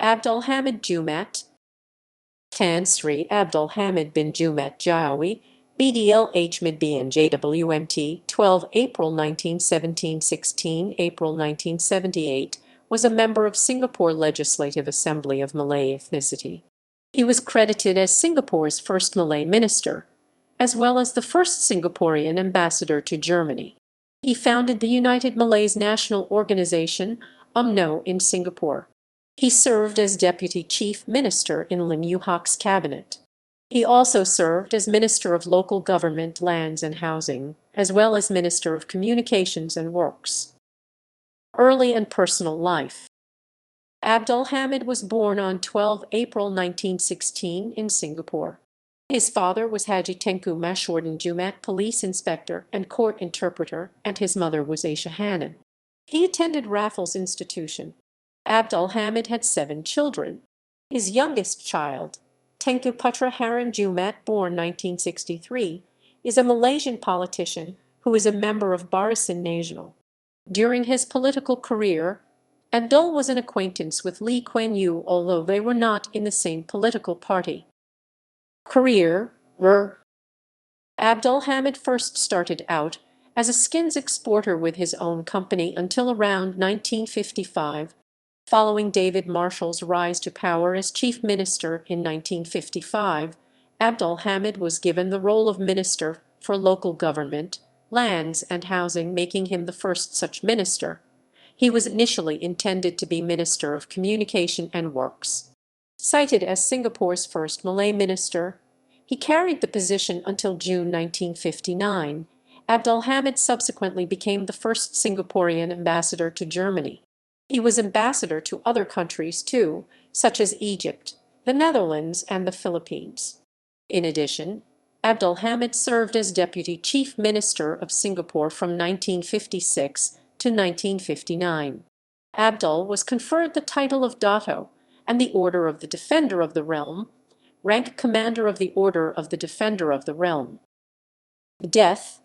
Abdul Hamid Jumat, Tan Sri Abdul Hamid bin Jumat Jawi, BDLH Mid BNJWMT, 12 April 1917 16 April 1978, was a member of Singapore Legislative Assembly of Malay ethnicity. He was credited as Singapore's first Malay minister, as well as the first Singaporean ambassador to Germany. He founded the United Malays National Organization, UMNO, in Singapore. He served as Deputy Chief Minister in Lim Yew Hock's cabinet. He also served as Minister of Local Government, Lands and Housing, as well as Minister of Communications and Works. Early and personal life. Abdul Hamid was born on 12 April 1916 in Singapore. His father was Haji Tengku Mashwardan Jumat, police inspector and court interpreter, and his mother was Aisha Hanan. He attended Raffles Institution. Abdul Hamid had 7 children. His youngest child, Tengku Putra Haran Jumat, born 1963, is a Malaysian politician who is a member of Barisan Nasional. During his political career, Abdul was an acquaintance with Lee Kuan Yew, although they were not in the same political party. Career. Abdul Hamid first started out as a skins exporter with his own company until around 1955. Following David Marshall's rise to power as chief minister in 1955, Abdul Hamid was given the role of Minister for Local Government, Lands and Housing, making him the first such minister. He was initially intended to be Minister of Communication and Works. Cited as Singapore's first Malay minister, he carried the position until June 1959. Abdul Hamid subsequently became the first Singaporean ambassador to Germany. He was ambassador to other countries too, such as Egypt, the Netherlands, and the Philippines. In addition, Abdul Hamid served as Deputy Chief Minister of Singapore from 1956 to 1959. Abdul was conferred the title of Dato' and the Order of the Defender of the Realm, rank Commander of the Order of the Defender of the Realm. Death.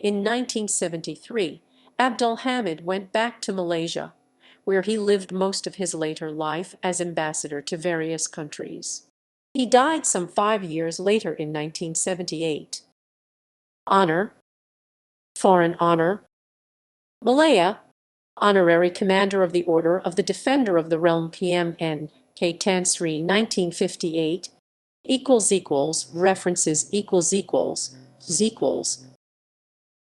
In 1973, Abdul Hamid went back to Malaysia, where he lived most of his later life as ambassador to various countries. He died some 5 years later in 1978. Honor. Foreign honor. Malaya, Honorary Commander of the Order of the Defender of the Realm, PMN, K. Tan Sri, 1958, == references ==